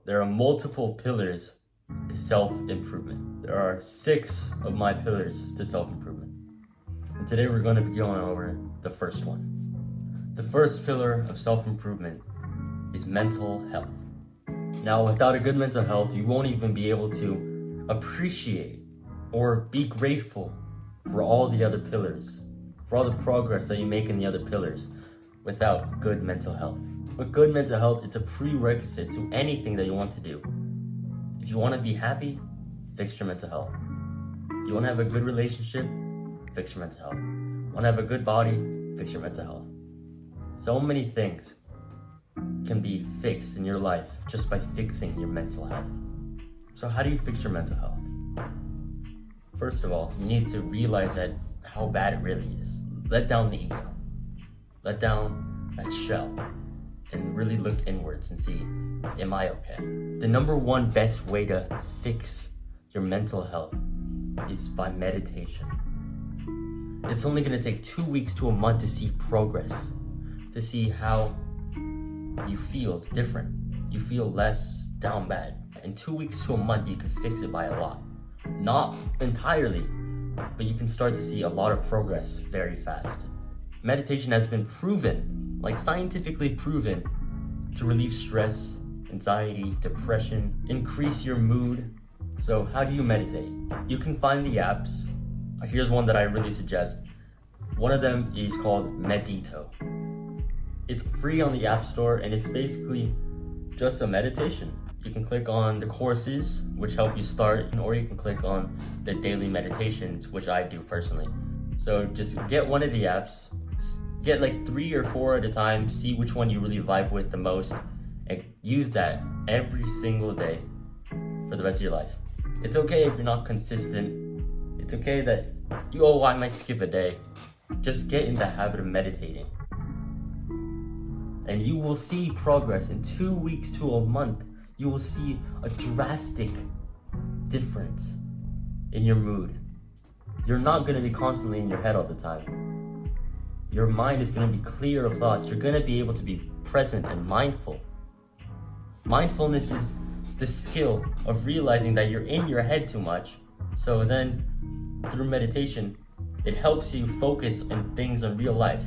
There are multiple pillars to self-improvement. There are 6 of my pillars to self-improvement. And today we're going to be going over the first one. The first pillar of self-improvement is mental health. Now, without a good mental health, you won't even be able to appreciate or be grateful for all the other pillars, for all the progress that you make in the other pillars without good mental health. With good mental health, it's a prerequisite to anything that you want to do. If you want to be happy, fix your mental health. You want to have a good relationship, fix your mental health. Want to have a good body, fix your mental health. So many things can be fixed in your life just by fixing your mental health. So how do you fix your mental health? First of all, you need to realize that how bad it really is. Let down the ego. Let down that shell and really look inwards and see, am I okay? The number one best way to fix your mental health is by meditation. It's only going to take 2 weeks to a month to see progress, to see how you feel different. You feel less down bad. In 2 weeks to a month, you can fix it by a lot. Not entirely, but you can start to see a lot of progress very fast. Meditation has been proven, like scientifically proven, to relieve stress, anxiety, depression, increase your mood. So how do you meditate? You can find the apps. Here's one that I really suggest. One of them is called Medito. It's free on the App Store and it's basically just a meditation. You can click on the courses, which help you start, or you can click on the daily meditations, which I do personally. So just get one of the apps, get like 3 or 4 at a time, see which one you really vibe with the most, and use that every single day for the rest of your life. It's okay if you're not consistent. It's okay that I might skip a day. Just get in the habit of meditating. And you will see progress in 2 weeks to a month. You will see a drastic difference in your mood. You're not going to be constantly in your head all the time. Your mind is going to be clear of thoughts. You're going to be able to be present and mindful. Mindfulness is the skill of realizing that you're in your head too much. So then, through meditation, it helps you focus on things in real life.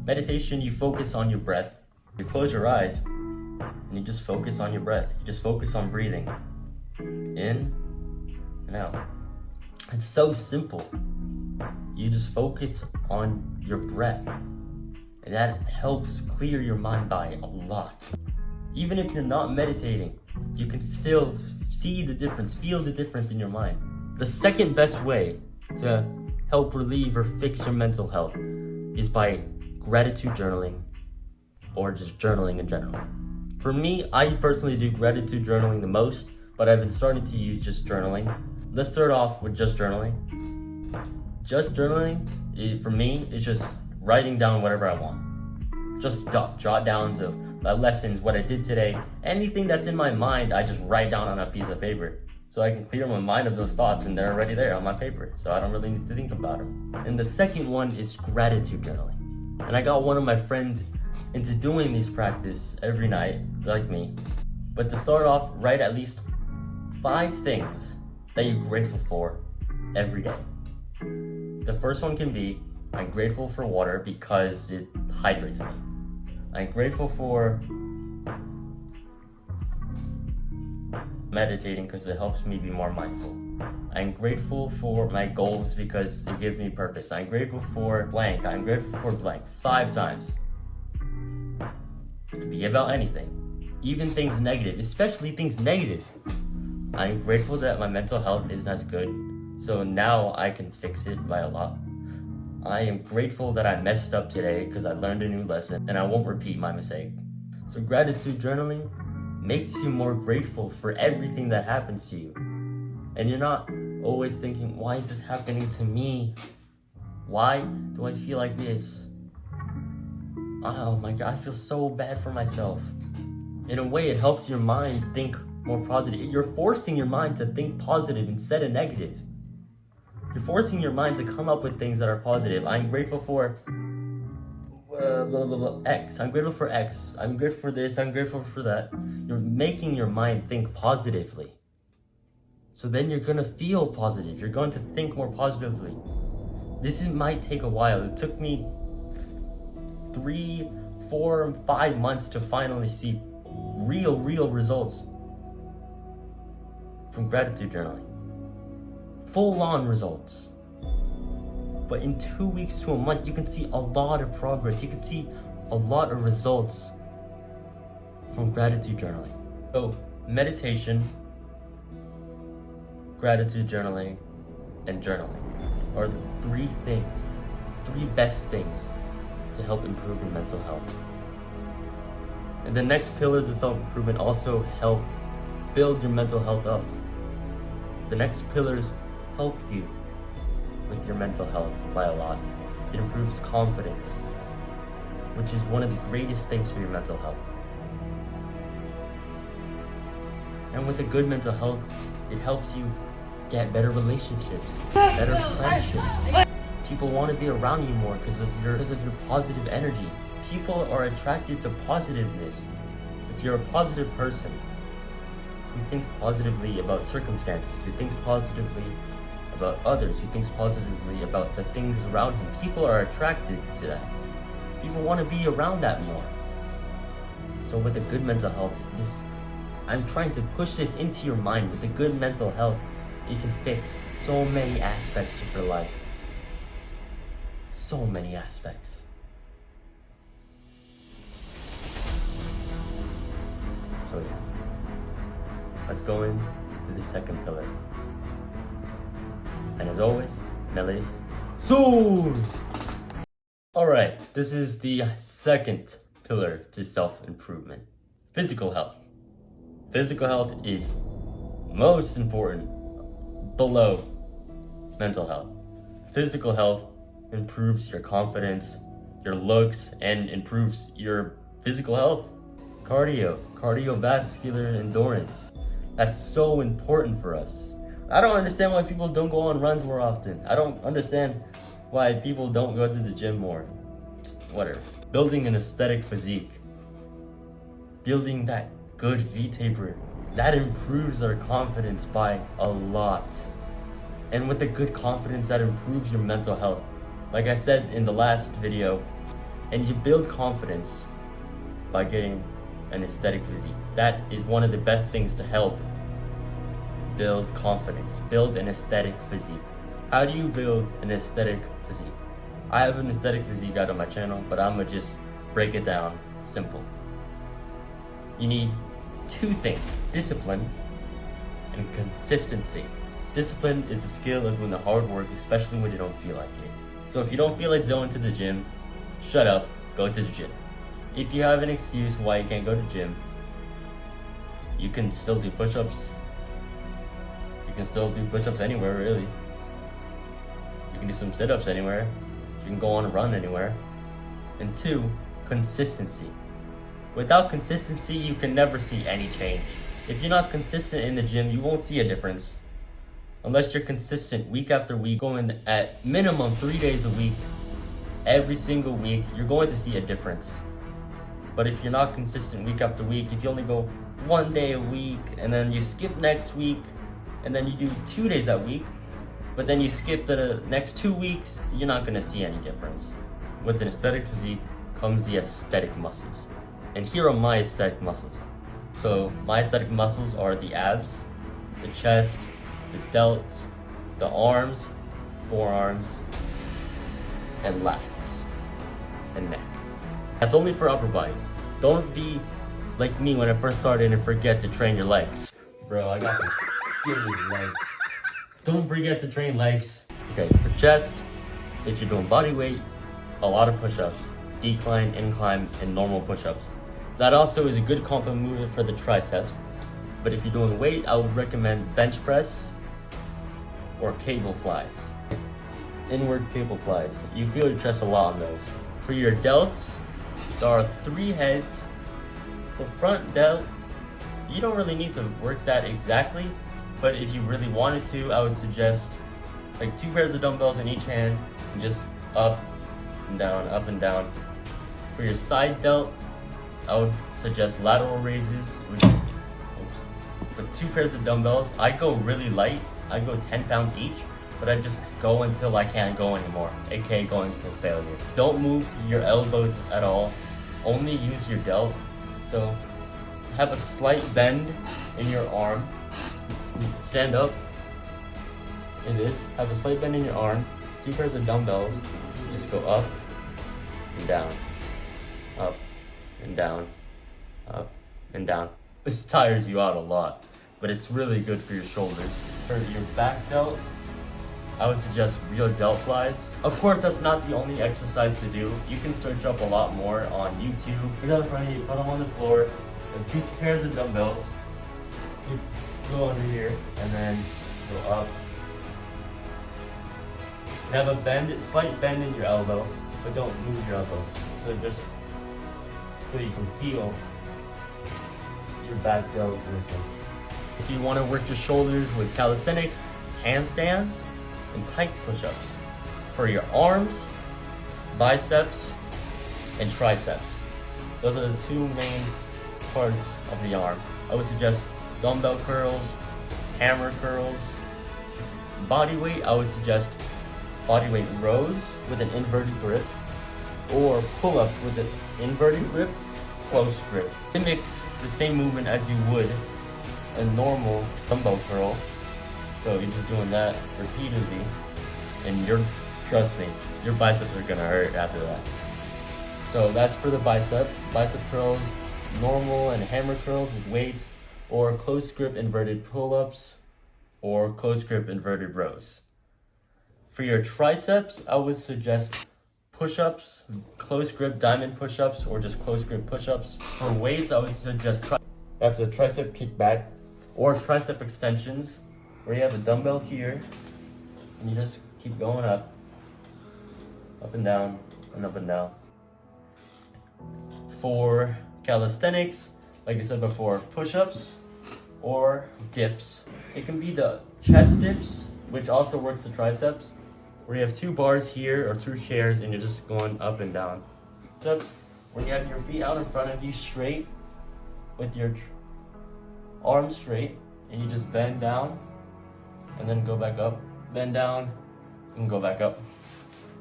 Meditation, you focus on your breath. You close your eyes and you just focus on your breath. You just focus on breathing in and out. It's so simple. You just focus on your breath, and that helps clear your mind by a lot. Even if you're not meditating, you can still see the difference, feel the difference in your mind. The second best way to help relieve or fix your mental health is by gratitude journaling, or just journaling in general. For me, I personally do gratitude journaling the most, but I've been starting to use just journaling. Let's start off with just journaling. Just journaling, for me, is just writing down whatever I want. Just jot downs of my lessons, what I did today, anything that's in my mind, I just write down on a piece of paper. So I can clear my mind of those thoughts and they're already there on my paper. So I don't really need to think about them. And the second one is gratitude journaling. And I got one of my friends into doing this practice every night, like me. But to start off, write at least 5 things that you're grateful for every day. The first one can be, I'm grateful for water because it hydrates me. I'm grateful for meditating because it helps me be more mindful. I'm grateful for my goals because they give me purpose. I'm grateful for blank. I'm grateful for blank. 5 times. It could be about anything, even things negative, especially things negative. I'm grateful that my mental health isn't as good, so now I can fix it by a lot. I am grateful that I messed up today because I learned a new lesson and I won't repeat my mistake. So gratitude journaling makes you more grateful for everything that happens to you. And you're not always thinking, why is this happening to me? Why do I feel like this? Oh my God, I feel so bad for myself. In a way, it helps your mind think more positive. You're forcing your mind to think positive instead of negative. You're forcing your mind to come up with things that are positive. I'm grateful for blah, blah, blah, X. I'm grateful for X. I'm grateful for this. I'm grateful for that. You're making your mind think positively. So then you're going to feel positive. You're going to think more positively. Might take a while. It took me 3, 4, 5 months to finally see real results from gratitude journaling. Full-on results. But in 2 weeks to a month, you can see a lot of progress. You can see a lot of results from gratitude journaling. So meditation, gratitude journaling, and journaling are the 3 best things to help improve your mental health. And the next pillars of self-improvement also help build your mental health up. The next pillars help you with your mental health by a lot. It improves confidence, which is one of the greatest things for your mental health. And with a good mental health, it helps you get better relationships, better friendships. People want to be around you more because of your positive energy. People are attracted to positiveness. If you're a positive person who thinks positively about circumstances, who thinks positively about others, who thinks positively about the things around him, people are attracted to that. People want to be around that more. So with a good mental health, I'm trying to push this into your mind. With a good mental health, you can fix so many aspects of your life. So many aspects. So yeah, let's go into the second pillar. And as always, Melis soon! Alright, this is the second pillar to self-improvement. Physical health. Physical health is most important below mental health. Physical health improves your confidence, your looks, and improves your physical health. Cardiovascular endurance. That's so important for us. I don't understand why people don't go on runs more often. I don't understand why people don't go to the gym more. Whatever. Building an aesthetic physique. Building that good V-taper. That improves our confidence by a lot. And with the good confidence, that improves your mental health. Like I said in the last video, and you build confidence by getting an aesthetic physique. That is one of the best things to help build confidence, build an aesthetic physique. How do you build an aesthetic physique? I have an aesthetic physique out on my channel, but I'm gonna just break it down simple. You need 2 things, discipline and consistency. Discipline is the skill of doing the hard work, especially when you don't feel like it. So if you don't feel like going to the gym, shut up, go to the gym. If you have an excuse why you can't go to the gym, you can still do push-ups. You can still do push-ups anywhere, really. You can do some sit-ups anywhere. You can go on a run anywhere. And 2, consistency. Without consistency, you can never see any change. If you're not consistent in the gym, you won't see a difference. Unless you're consistent week after week, going at minimum 3 days a week, every single week, you're going to see a difference. But if you're not consistent week after week, if you only go 1 day a week, and then you skip next week, and then you do 2 days that week, but then you skip the next 2 weeks, you're not gonna see any difference. With an aesthetic physique comes the aesthetic muscles. And here are my aesthetic muscles. So my aesthetic muscles are the abs, the chest, the delts, the arms, forearms, and lats, and neck. That's only for upper body. Don't be like me when I first started and forget to train your legs. Bro, I got some skinny legs. Don't forget to train legs. Okay, for chest, if you're doing body weight, a lot of push-ups, decline, incline, and normal push-ups. That also is a good complement movement for the triceps. But if you're doing weight, I would recommend bench press or cable flies. Inward cable flies. You feel your chest a lot on those. For your delts, there are 3 heads. The front delt, you don't really need to work that exactly, but if you really wanted to, I would suggest like 2 pairs of dumbbells in each hand and just up and down, For your side delt, I would suggest lateral raises with 2 pairs of dumbbells. I go really light. I go 10 pounds each, but I just go until I can't go anymore, aka going to failure. Don't move your elbows at all. Only use your delt. So have a slight bend in your arm. Stand up. It is. Have a slight bend in your arm. 2 pairs of dumbbells. Just go up and down. Up and down. Up and down. This tires you out a lot, but it's really good for your shoulders. For your back delt, I would suggest real delt flies. Of course, that's not the only exercise to do. You can search up a lot more on YouTube. Put them in front of you, put them on the floor, and 2 pairs of dumbbells. You go under here, and then go up. You have a bend, slight bend in your elbow, but don't move your elbows. So just so you can feel your back delt working. If you want to work your shoulders with calisthenics, handstands, and pike push-ups. For your arms, biceps, and triceps. Those are the 2 main parts of the arm. I would suggest dumbbell curls, hammer curls. Body weight, I would suggest body weight rows with an inverted grip, or pull-ups with an inverted grip, close grip. It mimics the same movement as you would a normal dumbbell curl. So you're just doing that repeatedly, and trust me, your biceps are gonna hurt after that. So that's for the bicep curls, normal and hammer curls with weights, or close grip inverted pull-ups, or close grip inverted rows. For your triceps, I would suggest push-ups, close grip diamond push-ups, or just close grip push-ups. For waist, I would suggest that's a tricep kickback, or tricep extensions, where you have a dumbbell here, and you just keep going up and down, and up and down. For calisthenics, like I said before, push-ups or dips. It can be the chest dips, which also works the triceps, where you have 2 bars here or 2 chairs, and you're just going up and down. Triceps, when you have your feet out in front of you straight, with your arms straight, and you just bend down, and then go back up, bend down, and go back up.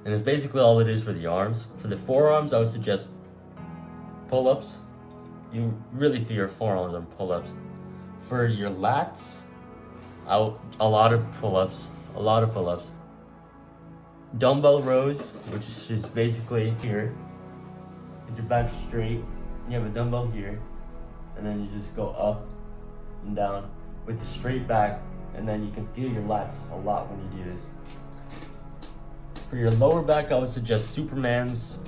And that's basically all it is for the arms. For the forearms, I would suggest pull-ups. You really feel your forearms on pull-ups. For your lats, a lot of pull-ups. Dumbbell rows, which is basically here. Get your back straight, you have a dumbbell here, and then you just go up and down with the straight back, and then you can feel your lats a lot when you do this. For your lower back, I would suggest Supermans.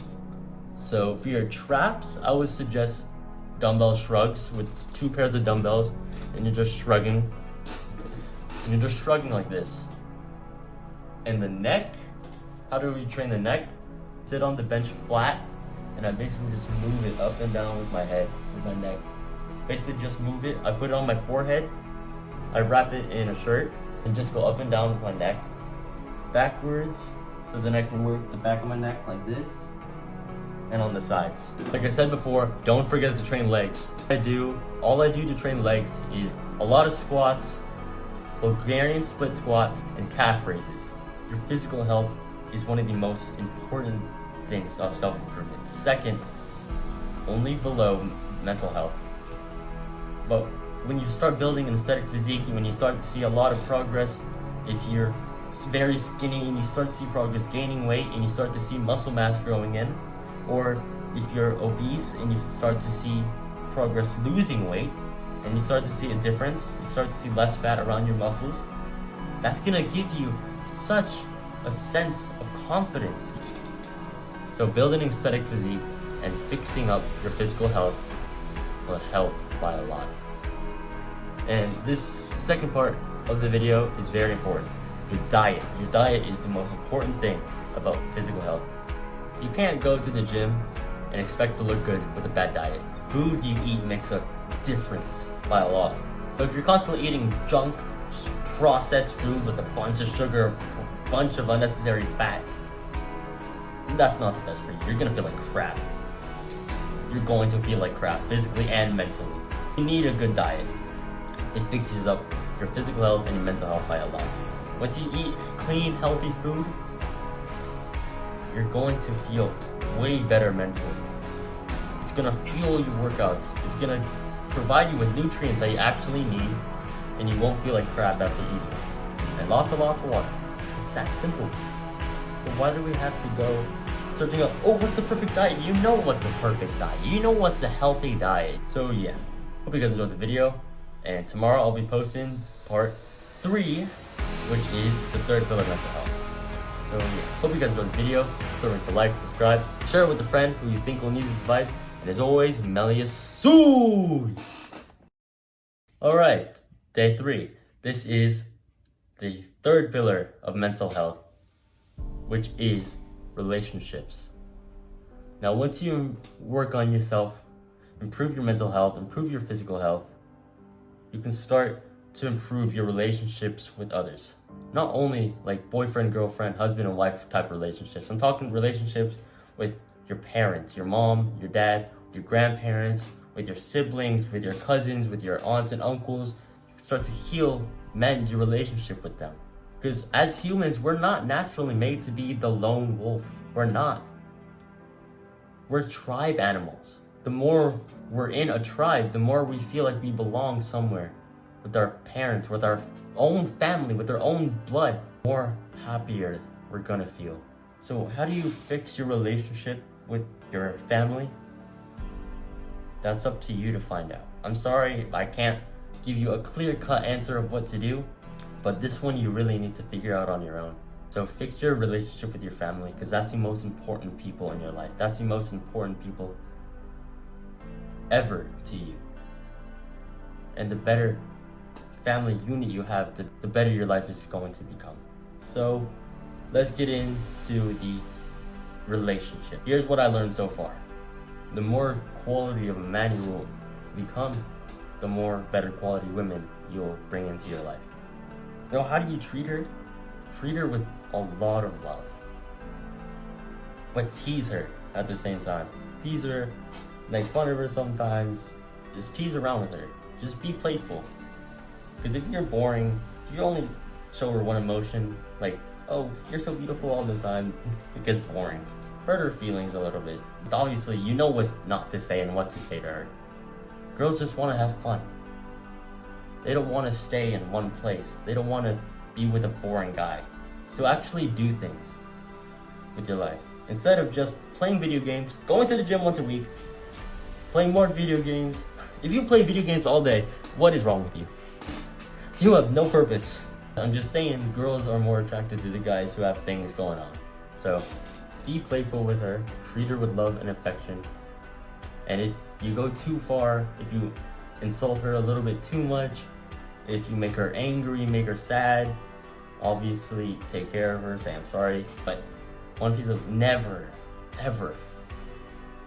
So for your traps, I would suggest dumbbell shrugs with 2 pairs of dumbbells, and you're just shrugging. And you're just shrugging like this. And the neck, how do we train the neck? Sit on the bench flat, and I basically just move it up and down with my head, with my neck. Basically just move it. I put it on my forehead, I wrap it in a shirt, and just go up and down with my neck. Backwards, so then I can work the back of my neck like this, and on the sides. Like I said before, don't forget to train legs. All I do to train legs is a lot of squats, Bulgarian split squats, and calf raises. Your physical health is one of the most important things of self-improvement. Second, only below mental health. But when you start building an aesthetic physique, when you start to see a lot of progress, if you're very skinny and you start to see progress gaining weight and you start to see muscle mass growing in, or if you're obese and you start to see progress losing weight and you start to see a difference, you start to see less fat around your muscles, that's gonna give you such a sense of confidence. So building an aesthetic physique and fixing up your physical health will help by a lot. And this second part of the video is very important. Your diet. Your diet is the most important thing about physical health. You can't go to the gym and expect to look good with a bad diet. The food you eat makes a difference by a lot. So if you're constantly eating junk, processed food with a bunch of sugar, a bunch of unnecessary fat, that's not the best for you. You're gonna feel like crap. you're going to feel like crap physically and mentally. You need a good diet. It fixes up your physical health and your mental health by a lot. Once you eat clean, healthy food, you're going to feel way better mentally. It's gonna fuel your workouts. It's gonna provide you with nutrients that you actually need, and you won't feel like crap after eating. And lots of water. It's that simple. So why do we have to go searching up, oh, what's the perfect diet? You know what's a perfect diet. You know what's a healthy diet. So yeah, hope you guys enjoyed the video. And tomorrow I'll be posting part 3, which is the third pillar of mental health. So yeah, hope you guys enjoyed the video. Don't forget to like, subscribe, share it with a friend who you think will need this advice. And as always, Melius Sui! Alright, day 3. This is the third pillar of mental health, which is relationships. Now, once you work on yourself, improve your mental health, improve your physical health, you can start to improve your relationships with others. Not only like boyfriend, girlfriend, husband and wife type relationships. I'm talking relationships with your parents, your mom, your dad, your grandparents, with your siblings, with your cousins, with your aunts and uncles. You can start to mend your relationship with them. Because as humans, we're not naturally made to be the lone wolf. We're not. We're tribe animals. The more we're in a tribe, the more we feel like we belong somewhere. With our parents, with our own family, with our own blood, the more happier we're gonna feel. So how do you fix your relationship with your family? That's up to you to find out. I'm sorry, I can't give you a clear-cut answer of what to do, but this one you really need to figure out on your own. So fix your relationship with your family, because that's the most important people in your life. That's the most important people ever to you. And the better family unit you have, the better your life is going to become. So let's get into the relationship. Here's what I learned so far. The more quality of a man you will become, the more better quality women you'll bring into your life. Now, how do you treat her? Treat her with a lot of love. But tease her at the same time. Tease her, make fun of her sometimes. Just tease around with her. Just be playful. Because if you're boring, if you only show her one emotion, like, oh, you're so beautiful all the time, it gets boring. Hurt her feelings a little bit. Obviously, you know what not to say and what to say to her. Girls just want to have fun. They don't want to stay in one place. They don't want to be with a boring guy. So actually do things with your life. Instead of just playing video games, going to the gym once a week, playing more video games. If you play video games all day, what is wrong with you? You have no purpose. I'm just saying girls are more attracted to the guys who have things going on. So be playful with her, treat her with love and affection. And if you go too far, if you insult her a little bit too much, if you make her angry, make her sad, obviously take care of her, say I'm sorry. But one piece of never, ever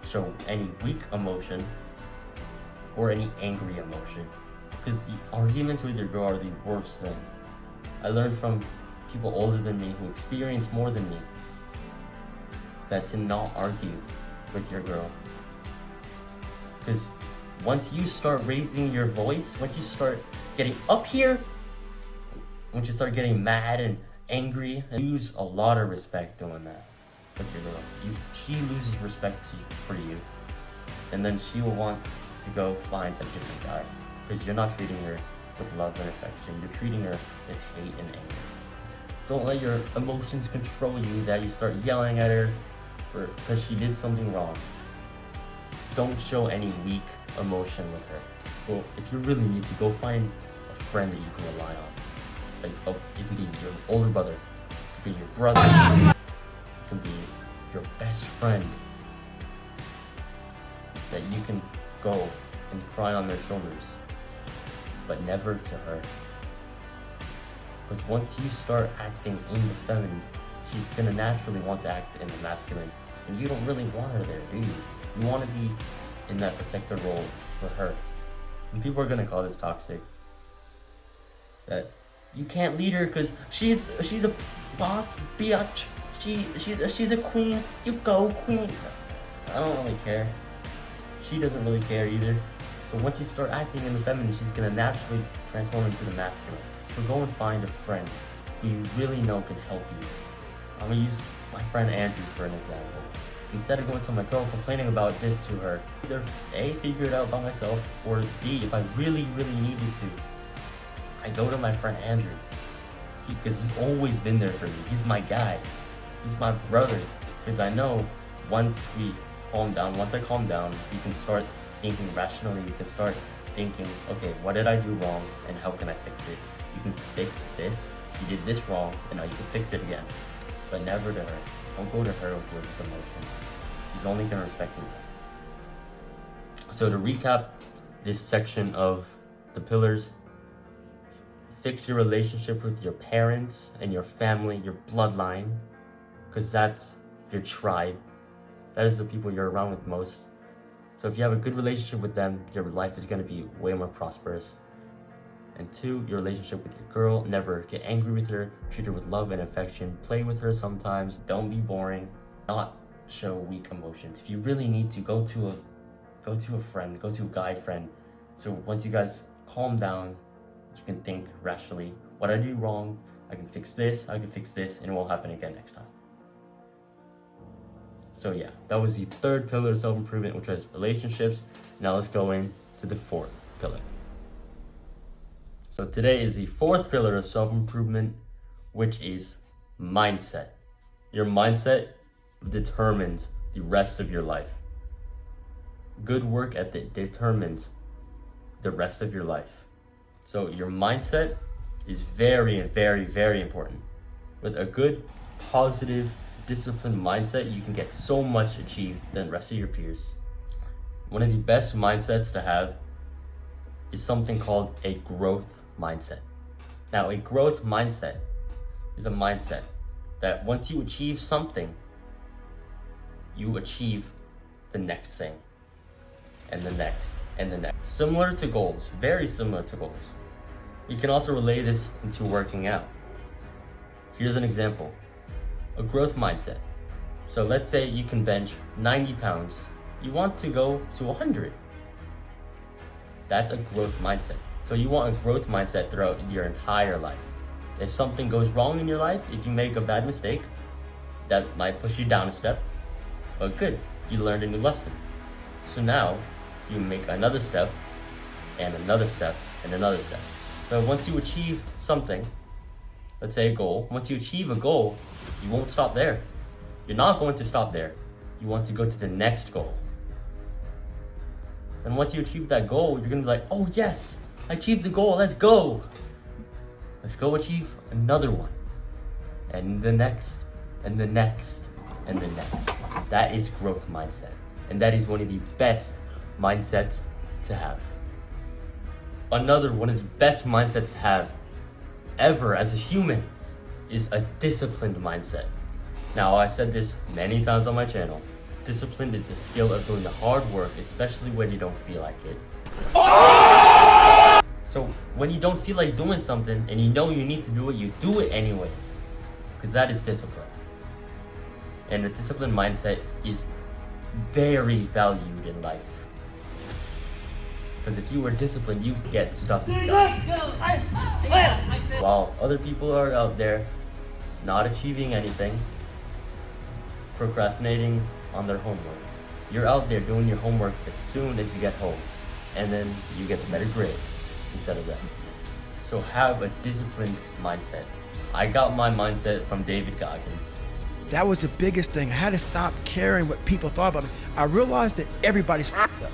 show any weak emotion or any angry emotion. Because the arguments with your girl are the worst thing. I learned from people older than me who experience more than me that to not argue with your girl. Because once you start raising your voice, once you start getting up here, once you start getting mad and angry, you lose a lot of respect doing that with your girl. She loses respect for you, and then she will want to go find a different guy because you're not treating her with love and affection. You're treating her with hate and anger. Don't let your emotions control you, that you start yelling at her because she did something wrong. Don't show any weak emotion with her. Well, if you really need to, go find a friend that you can rely on. Like, oh, it can be your older brother, it can be your brother, it can be your best friend that you can go and cry on their shoulders, but never to her. Because once you start acting in the feminine, she's gonna naturally want to act in the masculine. And you don't really want her there, do you? You want to be in that protector role for her. And people are gonna call this toxic. That you can't lead her because she's a boss bitch. She's a queen. You go, queen. I don't really care. she doesn't really care either. So once you start acting in the feminine, she's gonna naturally transform into the masculine. So go and find a friend who you really know can help you. I'm gonna use my friend Andrew for an example. Instead of going to my girl complaining about this to her, either A, figure it out by myself, or B, if I really needed to, I go to my friend Andrew. Because he's always been there for me. He's my guy. He's my brother. Because I know once we calm down, once I calm down, you can start thinking rationally. You can start thinking, okay, what did I do wrong and how can I fix it? You can fix this. You did this wrong and now you can fix it again. But never to her. Don't go to her with your emotions. She's only going to respect you less. So to recap this section of the pillars, fix your relationship with your parents and your family, your bloodline, because that's your tribe. That is the people you're around with most. So if you have a good relationship with them, your life is going to be way more prosperous. And 2, your relationship with your girl, never get angry with her, treat her with love and affection, play with her sometimes, don't be boring, not show weak emotions. If you really need to, go to a friend, go to a guy friend. So once you guys calm down, you can think rationally, what I do wrong, I can fix this, and it won't happen again next time. So yeah, that was the 3rd pillar of self-improvement, which was relationships. Now let's go into the 4th pillar. So today is the 4th pillar of self-improvement, which is mindset. Your mindset determines the rest of your life. Good work ethic determines the rest of your life. So your mindset is very important. With a good, positive, disciplined mindset, you can get so much achieved than the rest of your peers. One of the best mindsets to have is something called a growth mindset. Now, a growth mindset is a mindset that once you achieve something, you achieve the next thing, and the next, and the next. Similar to goals, very similar to goals. You can also relate this into working out. Here's an example, a growth mindset. So let's say you can bench 90 pounds, you want to go to 100. That's a growth mindset. So you want a growth mindset throughout your entire life. If something goes wrong in your life, if you make a bad mistake, that might push you down a step, but good, you learned a new lesson. So now you make another step, and another step, and another step. So once you achieve something, let's say a goal, once you achieve a goal, you won't stop there. You're not going to stop there. You want to go to the next goal. And once you achieve that goal, you're gonna be like, oh yes, I achieved the goal, let's go. Let's go achieve another one. And the next, and the next, and the next. That is growth mindset. And that is one of the best mindsets to have. Another one of the best mindsets to have ever as a human is a disciplined mindset. Now, I said this many times on my channel. Discipline is the skill of doing the hard work, especially when you don't feel like it. So when you don't feel like doing something and you know you need to do it, you do it anyways. Because that is discipline. And a disciplined mindset is very valued in life. Because if you were disciplined, you get stuff done. While other people are out there not achieving anything, procrastinating on their homework. You're out there doing your homework as soon as you get home, and then you get the better grade instead of that. So have a disciplined mindset. I got my mindset from David Goggins. That was the biggest thing. I had to stop caring what people thought about me. I realized that everybody's f***ed up.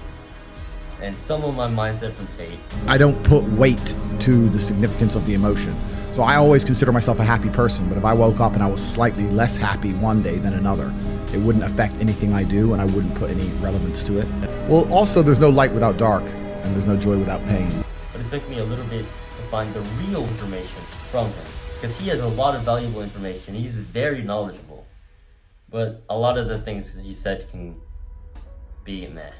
And some of my mindset from Tate. I don't put weight to the significance of the emotion. So I always consider myself a happy person, but if I woke up and I was slightly less happy one day than another, it wouldn't affect anything I do and I wouldn't put any relevance to it. Well, also there's no light without dark and there's no joy without pain. But it took me a little bit to find the real information from him, because he has a lot of valuable information. He's very knowledgeable, but a lot of the things he said can be meh.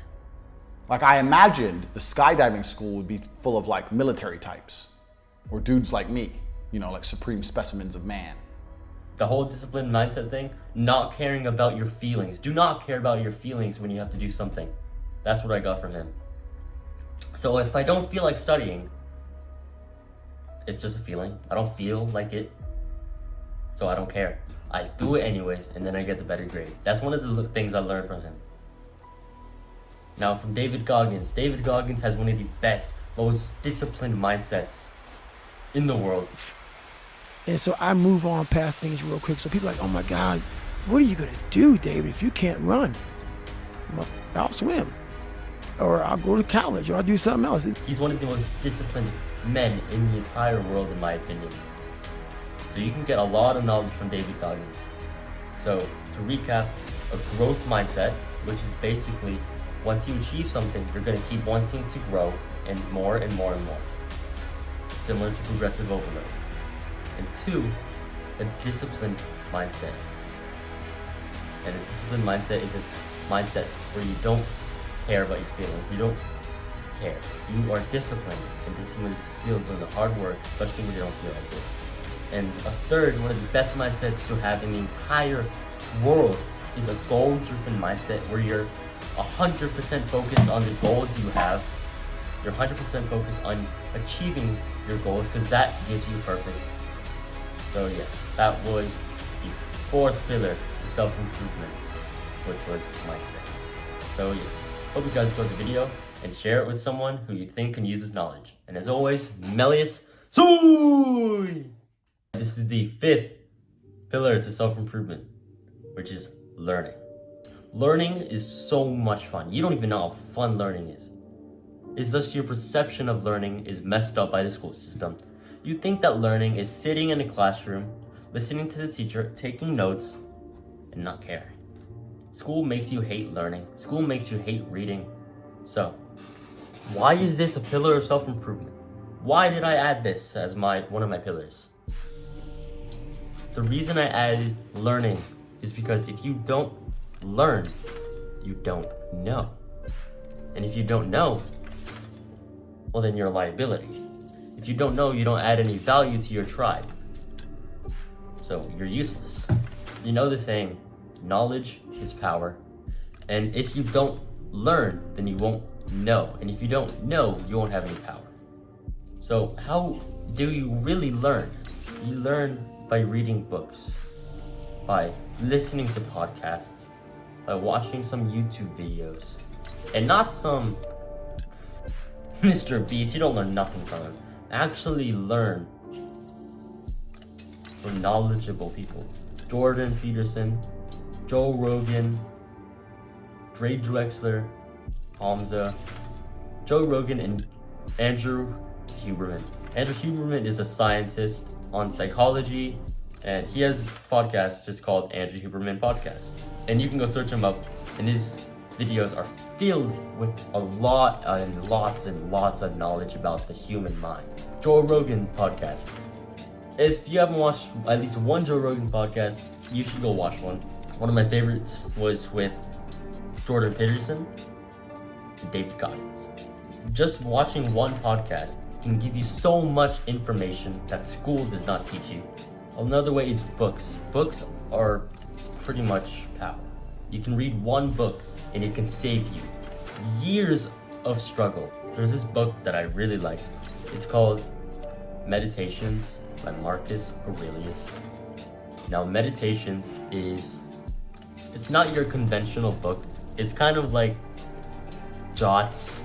Like, I imagined the skydiving school would be full of like military types or dudes like me, you know, like supreme specimens of man. The whole disciplined mindset thing, not caring about your feelings. Do not care about your feelings when you have to do something. That's what I got from him. So if I don't feel like studying, it's just a feeling. I don't feel like it, so I don't care. I do it anyways, and then I get the better grade. That's one of the things I learned from him. Now from David Goggins. David Goggins has one of the best, most disciplined mindsets in the world. And so I move on past things real quick. So people are like, oh my God, what are you gonna do, David, if you can't run? Well, I'll swim, or I'll go to college, or I'll do something else. He's one of the most disciplined men in the entire world, in my opinion. So you can get a lot of knowledge from David Goggins. So to recap, a growth mindset, which is basically once you achieve something, you're going to keep wanting to grow and more and more and more. Similar to progressive overload. And 2, a disciplined mindset. And a disciplined mindset is this mindset where you don't care about your feelings. You don't care. You are disciplined, and discipline is a skill doing the hard work, especially when you don't feel like it. And a 3rd, one of the best mindsets to have in the entire world is a goal-driven mindset where you're 100% focused on the goals you have. You're 100% focused on achieving your goals because that gives you purpose. So yeah, that was the 4th pillar to self-improvement, which was mindset. So yeah, hope you guys enjoyed the video and share it with someone who you think can use this knowledge. And as always, Melius Soy! This is the 5th pillar to self-improvement, which is learning. Learning is so much fun. You don't even know how fun learning is. It's just your perception of learning is messed up by the school system. You think that learning is sitting in a classroom, listening to the teacher, taking notes, and not caring. School makes you hate learning. School makes you hate reading. So, why is this a pillar of self-improvement? Why did I add this as one of my pillars? The reason I added learning is because if you don't learn, you don't know. And if you don't know, well then you're a liability. If you don't know, you don't add any value to your tribe. So you're useless. You know the saying, knowledge is power. And if you don't learn, then you won't know. And if you don't know, you won't have any power. So how do you really learn? You learn by reading books, by listening to podcasts, by watching some YouTube videos, and not some Mr. Beast. You don't learn nothing from him. Actually learn from knowledgeable people. Jordan Peterson, Joe Rogan, Dre Drexler, Hamza, Joe Rogan, and Andrew Huberman. Andrew Huberman is a scientist on psychology, and he has this podcast just called Andrew Huberman Podcast. And you can go search him up, and his videos are filled with a lot and lots and lots of knowledge about the human mind. Joe Rogan Podcast. If you haven't watched at least one Joe Rogan podcast, you should go watch one. One of my favorites was with Jordan Peterson and David Goggins. Just watching one podcast can give you so much information that school does not teach you. Another way is books. Books are pretty much power. You can read one book and it can save you years of struggle. There's this book that I really like. It's called Meditations by Marcus Aurelius. Now, Meditations it's not your conventional book. It's kind of like jots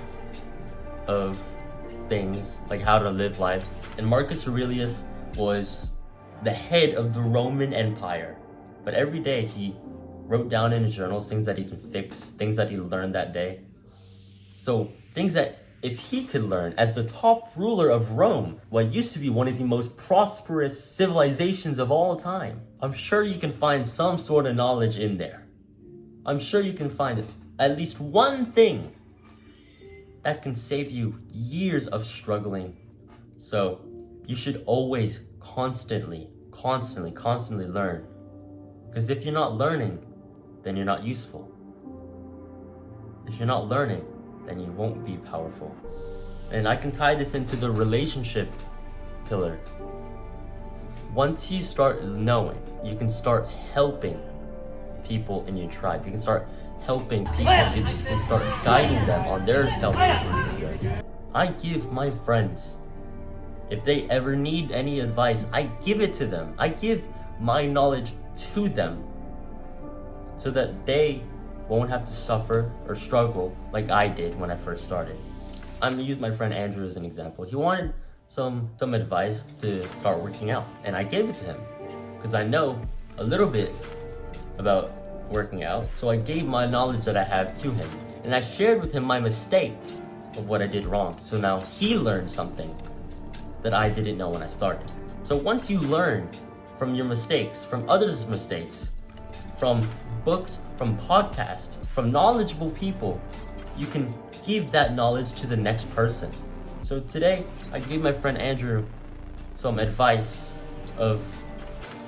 of things, like how to live life. And Marcus Aurelius was the head of the Roman Empire. But every day he wrote down in his journals things that he could fix, things that he learned that day. So things that if he could learn as the top ruler of Rome, what used to be one of the most prosperous civilizations of all time, I'm sure you can find some sort of knowledge in there. I'm sure you can find at least one thing that can save you years of struggling. So you should always constantly learn. Because if you're not learning, then you're not useful. If you're not learning, then you won't be powerful. And I can tie this into the relationship pillar. Once you start knowing, you can start helping people in your tribe. You can start helping people and start guiding them on their self-improvement journey. I give my friends, if they ever need any advice, I give it to them. I give my knowledge to them so that they won't have to suffer or struggle like I did when I first started. I'm gonna use my friend Andrew as an example. He wanted some advice to start working out, and I gave it to him because I know a little bit about working out. So I gave my knowledge that I have to him, and I shared with him my mistakes of what I did wrong. So now he learned something that I didn't know when I started. So once you learn from your mistakes, from others' mistakes, from books, from podcasts, from knowledgeable people, you can give that knowledge to the next person. So today, I gave my friend Andrew some advice of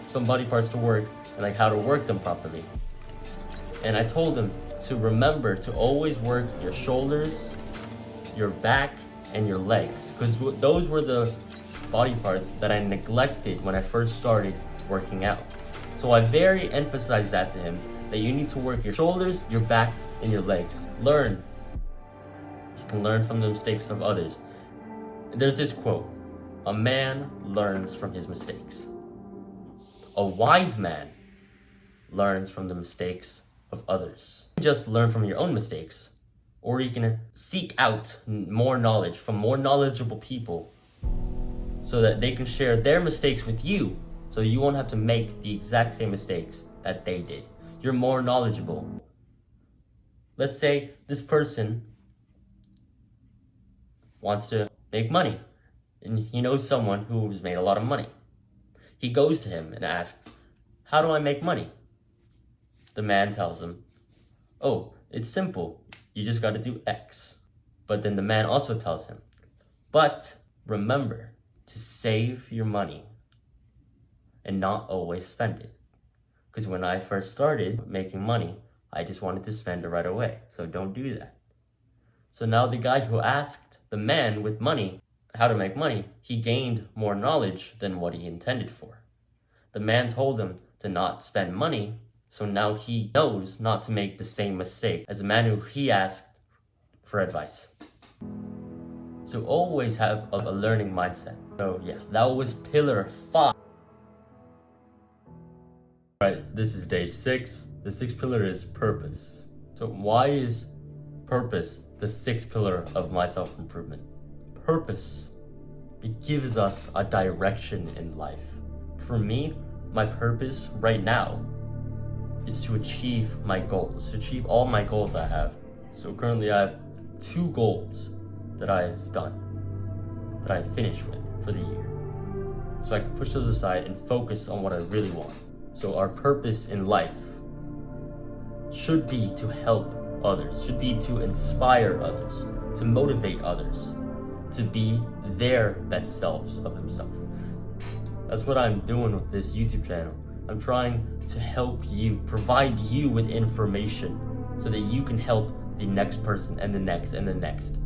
some body parts to work and like how to work them properly. And I told him to remember to always work your shoulders, your back, and your legs, because those were the body parts that I neglected when I first started working out. So I very emphasized that to him, that you need to work your shoulders, your back, and your legs. Learn. You can learn from the mistakes of others. There's this quote, "A man learns from his mistakes. A wise man learns from the mistakes of others." You can just learn from your own mistakes, or you can seek out more knowledge from more knowledgeable people so that they can share their mistakes with you, so you won't have to make the exact same mistakes that they did. You're more knowledgeable. Let's say this person wants to make money, and he knows someone who's made a lot of money. He goes to him and asks, "How do I make money?" The man tells him, "Oh, it's simple. You just got to do X." But then the man also tells him, "But remember to save your money and not always spend it. Because when I first started making money, I just wanted to spend it right away. So don't do that." So now the guy who asked the man with money how to make money, he gained more knowledge than what he intended for. The man told him to not spend money, so now he knows not to make the same mistake as the man who he asked for advice. So always have a learning mindset. So yeah, that was pillar 5. Alright, this is day 6. The 6th pillar is purpose. So why is purpose the 6th pillar of my self-improvement? Purpose, it gives us a direction in life. For me, my purpose right now is to achieve my goals, to achieve all my goals I have. So currently I have 2 goals that I've done, that I finished with for the year. So I can push those aside and focus on what I really want. So our purpose in life should be to help others, should be to inspire others, to motivate others, to be their best selves of themselves. That's what I'm doing with this YouTube channel. I'm trying to help you, provide you with information so that you can help the next person and the next and the next.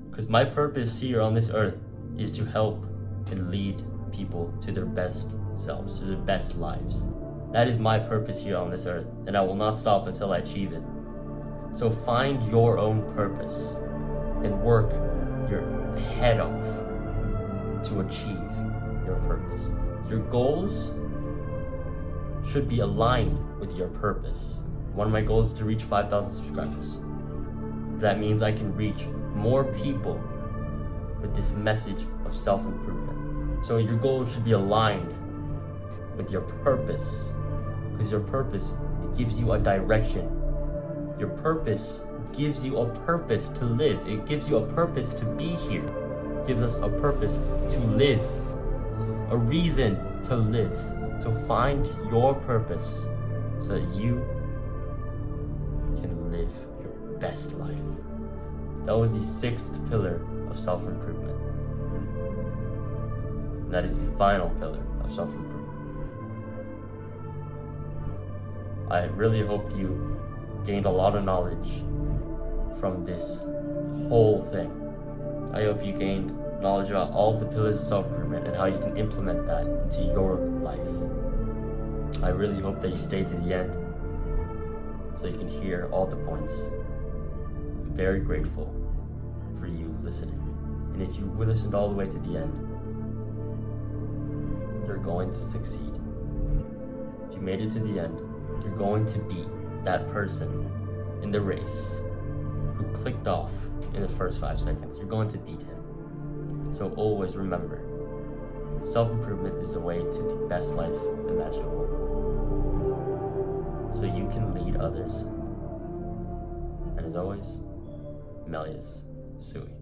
Because my purpose here on this earth is to help and lead people to their best selves, to their best lives. That is my purpose here on this earth, and I will not stop until I achieve it. So find your own purpose and work your head off to achieve your purpose. Your goals should be aligned with your purpose. One of my goals is to reach 5,000 subscribers. That means I can reach more people with this message of self-improvement. So your goals should be aligned with your purpose, because your purpose, it gives you a direction. Your purpose gives you a purpose to live. It gives you a purpose to be here. It gives us a purpose to live, a reason to live. So find your purpose so that you can live your best life. That was the 6th pillar of self-improvement. And that is the final pillar of self-improvement. I really hope you gained a lot of knowledge from this whole thing. I hope you gained knowledge about all of the pillars of self-improvement and how you can implement that into your life. I really hope that you stay to the end. so you can hear all the points. I'm very grateful for you listening. And if you listened all the way to the end, you're going to succeed. If you made it to the end, you're going to beat that person in the race who clicked off in the first 5 seconds. You're going to beat him. So always remember, self-improvement is the way to the best life imaginable, so you can lead others. And as always, Melius Sui.